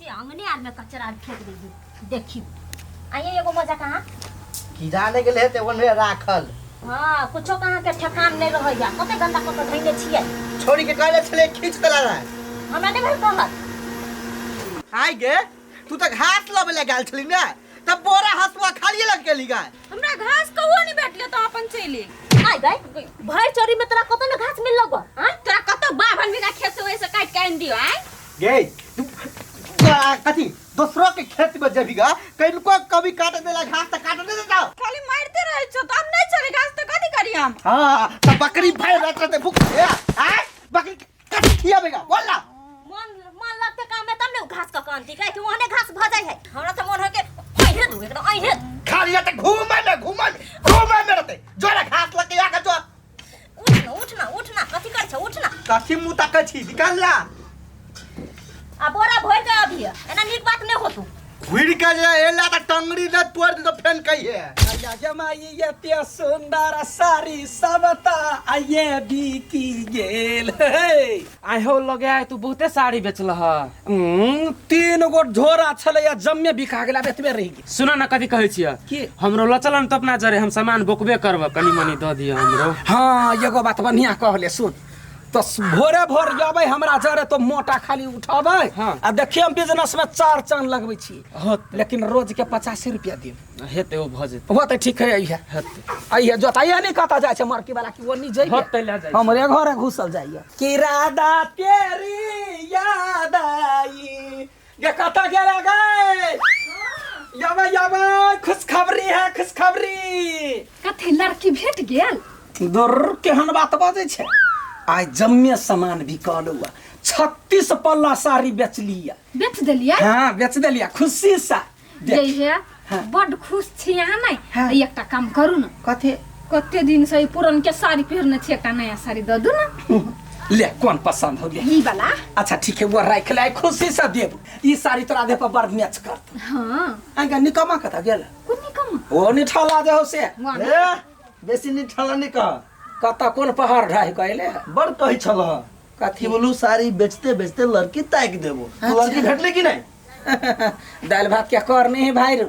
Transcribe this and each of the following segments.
के अंगने आर में कचरा फेंक देगी देखियो आइए एगो मजा कहाँ की जाने के लिए ओने राखल हां कुछो कहाँ के ठिकान नहीं रहैया कते गंदा कत धइले छियै छोड़ी के कहले छले खींच देला रहा हमरा नहीं भेल कहत आइ गे तू तक घास लबे ले गेल छली ना तब बोरा हसुआ खालिए लग गेली गाय हमरा घास कहो नहीं भेटले तो अपन चली आइ गई भाई चोरी में तोरा कत न घास मिल लगो हां तोरा कतो बाभन बिना खेत से वैसे काट के आन दियो आय गे तू कथी दूसरों के खेत में जबीगा कनको कभी काट देला घास त काट दे जाओ खाली मारते रहे छो तो हम नहीं चले घास तो कथि करी हम हां त बकरी भाई रहते भूख आय बकरी कथी खियाबेगा बोल ना मन लगते काम में तब ने घास का कांती काहे कि ओहने घास भ जाय है हमरा त मन हो के ओइहे दू एकदम ओइहे खाली त घूमे में रहते जोरा घास लगे आके जो उठना कथी कर छ उठना कथी मुंह तक छी निकाल ला आ बोरा भर के अभी एना नीक बात नहीं होतु भीड़ के जे एला त टंगड़ी न तोड़ दे तो फेन कहिए आया जमाई ये ते सुंदर सारी सबता आये बिकी गेल आइ हो लगे आइ तू बहुते साड़ी बेचल ह 3 गो झोरा छले या जम्मे बिका गेला बेतबे रहि गेल सुन न कथी कहै छिय की हमरो लचलन त अपना जरे हम सामान बोकबे करब कनी मनी द दियो हमरो हां एगो बात बढ़िया कहले सुन तो भोरे भोर जाबे हमरा जरे तो मोटा खाली उठाबे हाँ। आ देखिए हम बिजनेस में 4 चांद लगबै छी होते लेकिन रोज के 85 रुपया देब हेते ओ भ जेते वो तो ठीक है आइए हेते आइए जोताइए नहीं कहता जाए मार्की वाला की वो नहीं जाइए होते ले जाए हमरे घरे घुसल जाइए कि राधा तेरी याद आई ये कता गेला गए याबे खुशखबरी है खुशखबरी कथि लड़की भेट गेल दूर केहन बात बाजे छे आज जम्मे सामान बिकल हुआ 36 पल्ला साड़ी बेच लिया बेच देलिए हाँ बेच दिलिया खुशी सा जय है हाँ। बड़ खुश छी यहाँ नहीं हाँ। एकटा काम करू ना कथे कते दिन से ई पुरन के साड़ी पहनने छी एकटा नया साड़ी द दू ना ले कौन पसंद हो गया ई वाला अच्छा ठीक है वो राख ले खुशी से देब ई साड़ी तोरा दे पर बड़ मैच करत हां आगा निकमा कथा गेल कुनी कम ओ निठला जे हो से ए बेसी नि ठलनी कह कता कोन पहाड़ ढाई कहले बड़ कहि छल कथी बोलू साड़ी बेचते बेचते लड़की ताक देबो तू लड़की भेटले कि नहीं दाल भात क्या करने है भाई रू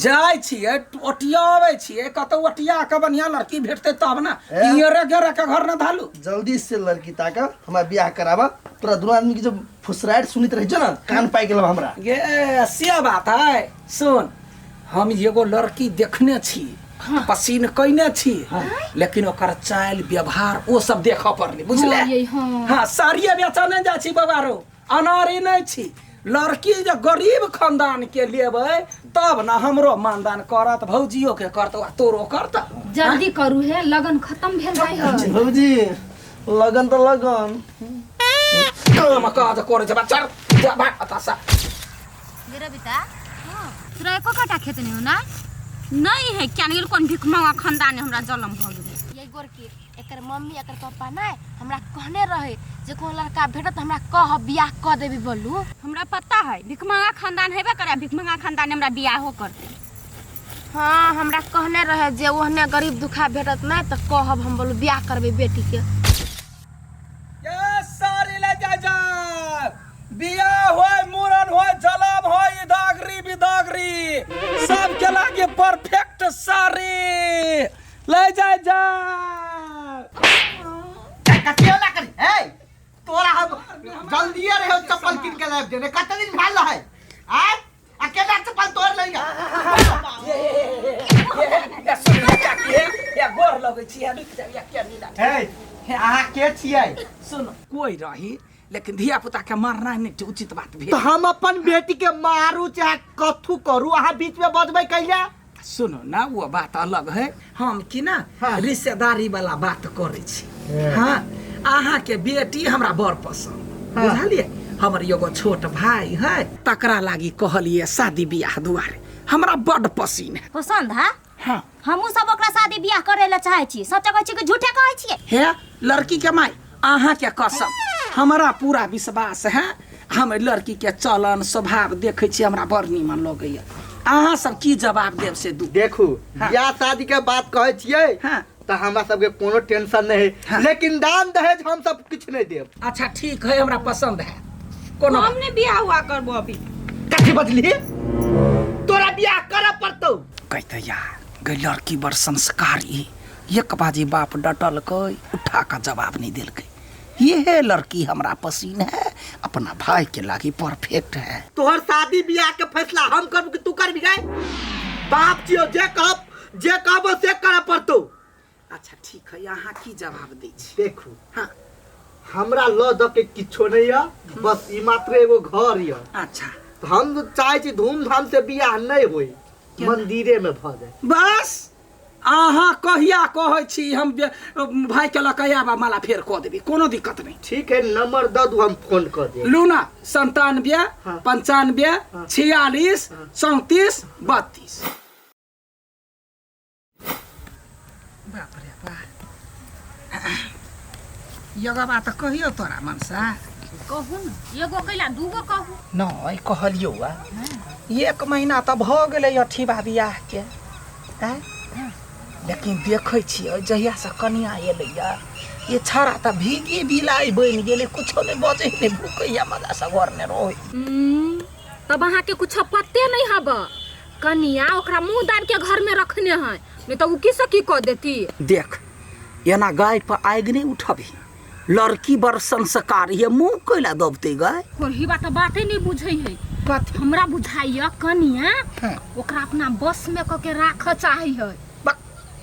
जाय छिए ओटियावे छिए कत ओटिया के बढ़िया लड़की भेटते तब ना रे गेरे के घर न धालू जल्दी से लड़की ताका हमरा बियाह कराबा तोरा दोनों आदमी की जब फुसराइट सुनित रह ना कान पाई गेल हमरा ये से बात है सुन हम एगो लड़की देखने छी पसीन कइने छी लेकिन ओकर चाल व्यवहार ओ सब देखा पड़ले बुझले हां साड़िए बेचने जा छी बाबा रो अनारी नहीं छी लड़की जो गरीब खानदान के लेबै तब ना हमरो मानदान करत भौजियो के करत तोरो करत जल्दी करू है लगन खत्म भेल जाय है भौजी लगन तो लगन काम काज करे छै बच्चा जा भाग अतासा मेरा बेटा तोरा एको काटा खेत नहीं हो ना नहीं है क्या नहीं कोन भिख मांगा खानदान ने हमरा जलम भ गेल ये गोरकी एकर मम्मी एकर पापा ना हमरा कहने रहे जे कोन लड़का भेटत हमरा कह बियाह क देबी बोलू हमरा पता है भिख मांगा खानदान हेबे करे भिख मांगा खानदान हमरा बियाह हो करते हां हमरा कहने रहे जे ओहने गरीब दुखा भेटत ना त कहब हम बोलू बियाह करबे बेटी के ये सारी ले जा बियाह होय मूरन होय जलम होय दागरी बिदागरी सब के लागे परफेक्ट सारी ले जा कतियो ना करी ए तोरा हम जल्दी रहे चप्पल किन के लाब देने कते दिन भाल है आ अकेला चप्पल तोड़ लेगा ये सुन क्या के ये गोर लगे छी या रुक जा या के नीला ए आहा के छियै सुन कोई रही लेकिन धिया पुता के मारना नहीं उचित बात भेल तो हम अपन बेटी के मारू चाहे कथू करू आहा बीच में बजबै कैला सुनो ना वो बात अलग है हम की ना हाँ। रिश्तेदारी वाला बात करे छी हाँ अहाँ के बेटी हमरा बड़ पसंद बुझलिए हमर एगो छोट भाई है तकरा लागी कहलिए शादी बियाह दुआरे हमरा बड़ पसीन है पसंद है हाँ हमहू सब ओकरा शादी बियाह करे ला चाहे छी सच कहै छी कि झूठे कहै छी है लड़की के माई अहाँ के कसम हमरा पूरा विश्वास है हम लड़की के चलन स्वभाव देखे छी हमरा बड़ नीमन लगैया अहाँ सब की जवाब देब से दू देखू हाँ। बियाह शादी के बात कहै छियै हाँ तो हमरा सब के कोनो टेंशन नहीं है हाँ। लेकिन दान दहेज हम सब कुछ नहीं देब अच्छा ठीक है हमरा पसंद है कोनो हमने बियाह हुआ करबो अभी की बदली तोरा बियाह करे पड़तो। कहते यार गई लड़की बड़ संस्कारी, एक बाजी बाप डटल कोई उठा का जवाब नहीं दिल गई। ये लड़की हमरा पसीन है, अपना भाई के लागी परफेक्ट है। तोहर शादी बियाह के फैसला हम करब कि तू करबी गए? बाप जियो जे कहब से करे पड़तो। अच्छा ठीक है, यहाँ की जवाब दी छी? देखू हाँ हमरा ल द के किछो नहीं है, बस ई मात्र एगो घर है। अच्छा तो हम चाहे छी धूमधाम से बियाह नहीं होई, मंदिरे में भ जाए बस। अहाँ कहिया कहै छी हम भाई के लके आबा माला फेर कह देबी, कोनो दिक्कत नहीं। ठीक है, नंबर द दू, हम फोन कर दे। लूना 97 हाँ। 95 हाँ। 46 34 32। बाप रे बाप, योगा बात कहियो तोरा मनसा। कहू न, एगो कैला दूगो कहू। नहीं कहलियो आ, 1 महीना तो भ गेलै अठीबा बियाह के, लेकिन देखै छियै जहिया से कनिया एलैया ये छड़ा त भीगे बिलाई बनि गेलै, कुछो नहीं बजे नहीं, भूकैया मजा से घर में रहे। तब अहाँ के कुछ पत्ते नहीं हब। कनिया ओकरा मुंह दाब के घर में रखने है, नहीं तो उ किसे की कह देती। देख एना गाय पर आग नहीं उठबी, लड़की बड़ संस्कारी है, मुंह कैला दबते गाय। ही बाते नहीं बुझे है। कथी? हमरा बुझाइया कनिया हाँ। ओकरा अपना बस में क के राख चाही है।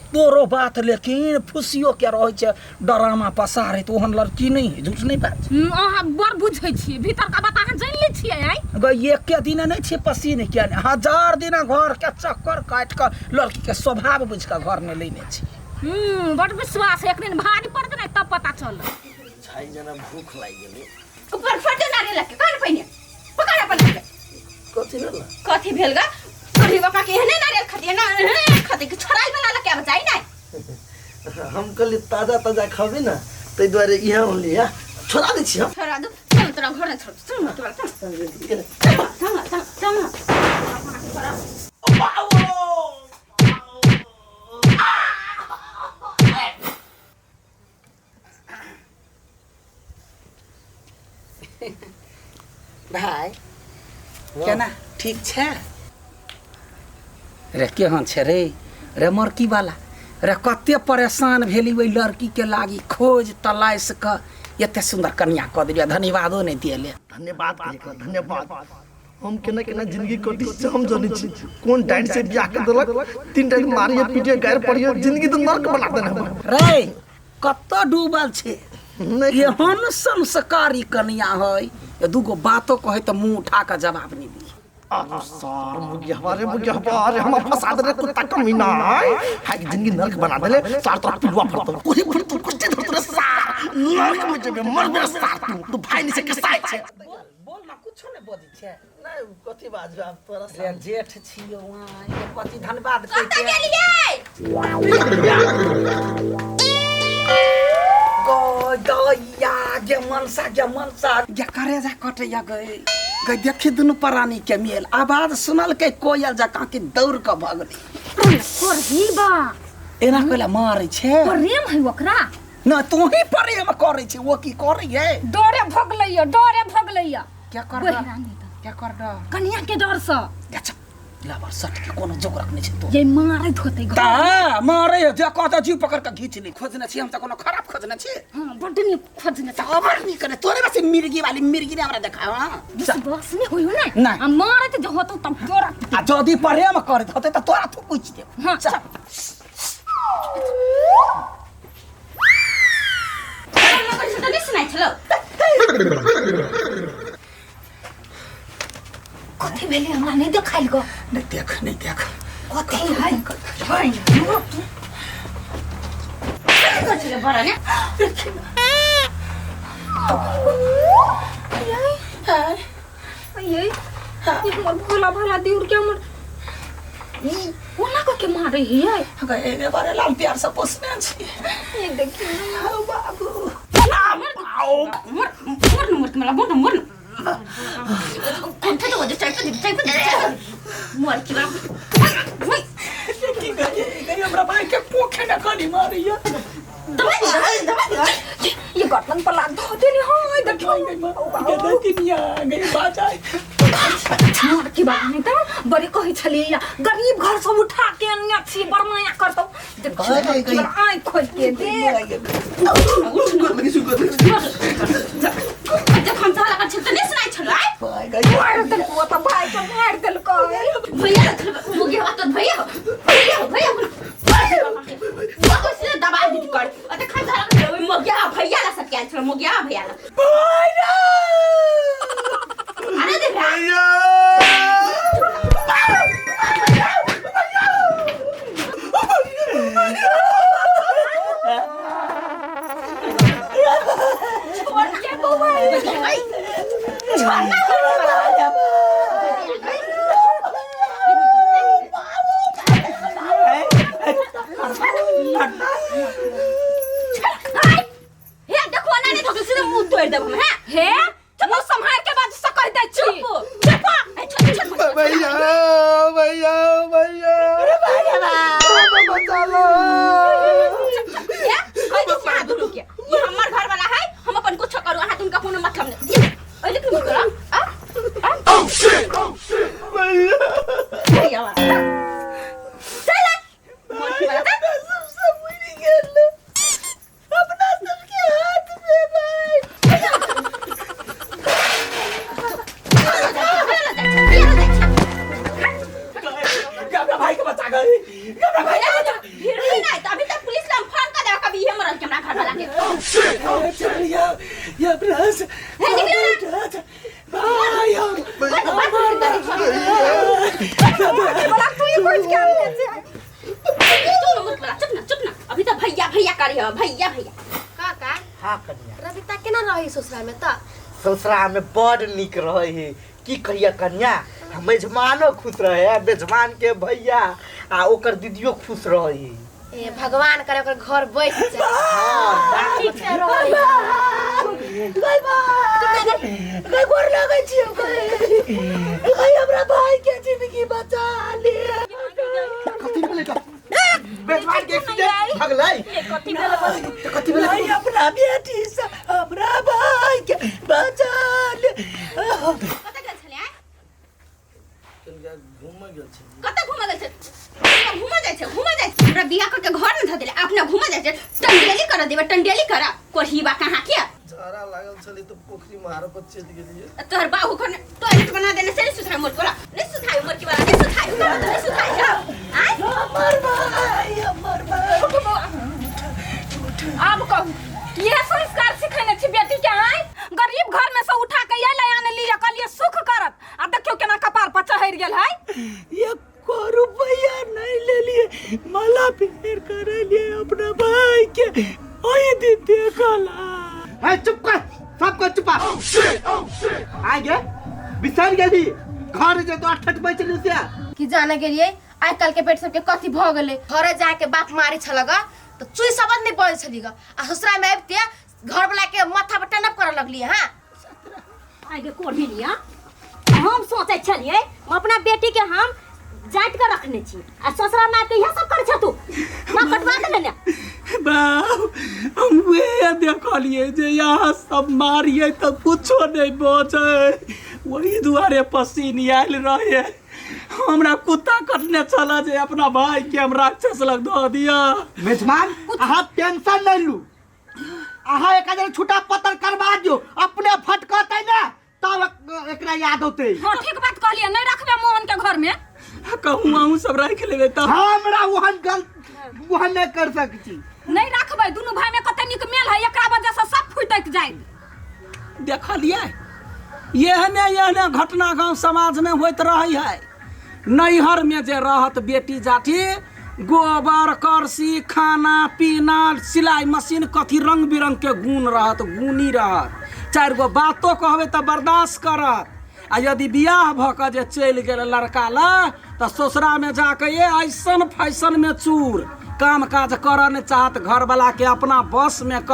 तोरो बात लेकिन फुसियो के रहे छे, ड्रामा पसारे तो ओहन लड़की नहीं है, झूठ नहीं बात। अहाँ बड़ बुझे छी, भीतर का बात अहाँ जान ले छियै। गई एक के दिन नहीं छे पसीने के, 1000 दिन घर के चक्कर काट कर लड़की के स्वभाव बुझ के घर में लेने छी। बड़ विश्वास है, एक दिन भारी पड़ गए तब पता चल। छाई जना भूख लाग गेलै। ऊपर फटे नारे लगे कान पहिने पकड़ अपन कथि भेल? कथी भेल गा? कभी बका के एहने नारियल खतिए ना खते के छोड़ाई बना ल के बचाई ना। हम कहली ताजा ताजा खाबे ना, तै दुआरे यहाँ लिया छोड़ा दै छी हम। छोड़ा दो चल तोरा घर में छोड़ चल तोरा चल चल भाई केना ठीक छे रे? केहन छे रे? रे मरकी वाला रे, कते परेशान भेली ओई लड़की के लागी, खोज तलाश क एते सुंदर कन्या क दिया, धन्यवादो नहीं दिले। धन्यवाद धन्यवाद। हम केना केना जिंदगी कटी से हम जानी छी। कोन डाइन से बियाह के देलक, 3 टाइम मारिए पीटिए गायर पड़िए, जिंदगी तो नरक बना देने हम। रे कत्तो डूबल छे, एहन संस्कारी कन्या है, ये दूगो बातों कहे तो मुंह उठा के जवाब नहीं दी। अरे सार मुगिया हमारे हम फसा दे कुत्ता कमीना है कि जिंदगी नरक बना देले। सार तो पिलवा फड़तो कोई फड़तो कुछ दे तो सार नरक में जबे मर मेरा सार तू भाई ने से कसाई छे। बोल ना, कुछो नहीं बोली छे। नहीं कथि बाजबे आप तोरा रे जेठ छियो वहां, ये कथि धन्यवाद कहते कत गेलिए गे मनसा क्या करे जा कटे या गए गई देखी दुनु प्राणी के मेल, आवाज सुनल के कोयल जका के दौड़ के भगली। करही बा एना कहला मारे छे, प्रेम है ओकरा न तू ही प्रेम करे छे, वो की करे है? डरे भगलैया क्या कर बहिरानी क्या कर द कन्या के डर से अच्छा लाबर सट के कोनो जोग रखने छे तो ये मारत होते घर। ता मारे जे कहता जीव पकड़ के घीच ली। खोजने छी हम त कोनो खराब खोजने छी? हां बड्ड नहीं खोजने त खबर नहीं करे तोरे बस मिर्गी वाली मिर्गी ने हमरा देखा। हां बस नहीं होयो ना नहीं। हम मारत जो होतो तब तोरा आ जदी प्रेम करत होते त तोरा तू पूछ दे। हां चल नहीं सुनाई छलो कथि भेले हमरा नहीं देखाइल गो। नहीं देख कथि है हाय चले बरा ने ये हमर भोला देउर के हमर कोना के मारे है। गए बारे लाल प्यार से पोसने छी। ये देखिए हां बाबू मर के मला मर कोठे तो वजह चाहिए मर के की गए हमरा भाई के पोखे न खाली मारिया। ये गर्दन पर लाद दो देनी हां देखो गई बाजा की बात नहीं तो बड़ी कही छलिए गरीब घर सब उठा के अन्य छी बरमाया करतो देखो आंख खोल के दे जब हम साला का छत नहीं सुनाई छलो मार दल को तो भाई को मार दल को भैया मुगे बात भैया भैया वो तो सीधे दबा दी कर अते खा साला मुगे भैया ला सब क्या छलो मुगे भैया ला भैया अरे दे भैया भैया भैया काका हाँ कन्या रविता केना रही ससुराल में त ससुराल में बड़ निक रहे है की कहिया कन्या मेजमानो खुश रहे मेजमान के भैया आ ओकर दीदियो खुश रहे है ए भगवान करे ओकर घर बैठ जाए हां ठीक से रही गई गोर लगे छी गई हमरा भाई के जिंदगी बचा ले कथि बोले का मेजमान के एक्सीडेंट भगलाई कथि बोले अपना बेटी से हमरा भाई के बचा ले कत गेल छले घूम गेल छी कत घुम गेल छ घुम जाय छ हमरा बियाह करके घर में ध देले अपना घुम जाय छ टंडेली कर देबे टंडेली करा कोहिबा कहां के झारा लागल छली तो पोखरी मारो पर चेत गेलिए तोहर बाहु खन टॉयलेट बना देने से सुथाई मोर बोला नहीं सुथाई मोर की वाला नहीं सुथाई आय हमर भाई अब कहू ये संस्कार सिखाने छी बेटी के आय गरीब घर में से उठा के ये ले आने लिया कलिए सुख करत आ देखियो केना कपार पर चढ़ गेल है ये को रुपया नहीं ले लिए माला फेर कर लिए अपना भाई के ओए दी देखला है चुप कर सबको चुपा आ गए बिसर गेली घर जे तो 8 बजे चलू से कि जाने के लिए आइ कल के पेट सबके कथि भ गेले घरे जाके बाप मारी छलगा तो चुई सबद नहीं पड़े छलीगा आ ससुराल में आबते घर वाला के माथा पर टनप करे लगली हां आगे कोढ़ी लिया हम सोचे छलिए अपना बेटी के हम जाट के रखने छी आ ससुराल में के यह सब कर छ तू मां कटवा दे ने बाऊ हम वे देखलिए जे यहाँ सब मारिए तो कुछो नहीं बचे वही दुआरे पसीनी आयल रहे हमरा कुत्ता कटने चला जे अपना भाई के हम राक्षस लग दो दिया मेजमान आहा टेंशन नहीं लू आहा एक हजार छुटा पत्थर करवा दियो अपने फटकते ना तब एकरा याद होते हां ठीक बात कहलिए नहीं रखबे मोहन के घर में कहूं आऊं सब रख लेबे त हमरा वहन वहन नहीं कर सकती नहीं रखबे दोनों भाई में कते निक मेल है एकरा वजह से सब फुटक जाए देखलिए यहने घटना गांव समाज में होत रही है नैहर में जे रहत बेटी जाठी गोबर करसी खाना पीना सिलाई मशीन कथी रंग बिरंग के गुण रहत गुनी रहत 4 गो बातो कहबे त बर्दाश्त करत आ यदि बियाह भ के जे चल गेल लड़का ला त ससुरा में जाके ये ऐसन फैशन में चूर काम काज कर न चाहत घर वाला के अपना बस में क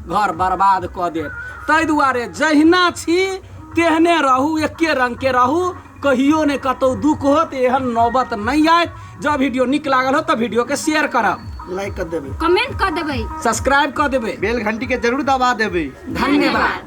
घर बर्बाद क दे तै दुआरे जहिना छी तेहने रहू एके रंग के रहू कहियो ने कतौ दुख हो त एहन नौबत नहीं आए। जब वीडियो निक लागल हो तो वीडियो के शेयर करब। लाइक कर देबे, कमेंट कर देबै, सब्सक्राइब कर देबे, बेल घंटी के जरूर दबा देबे। धन्यवाद।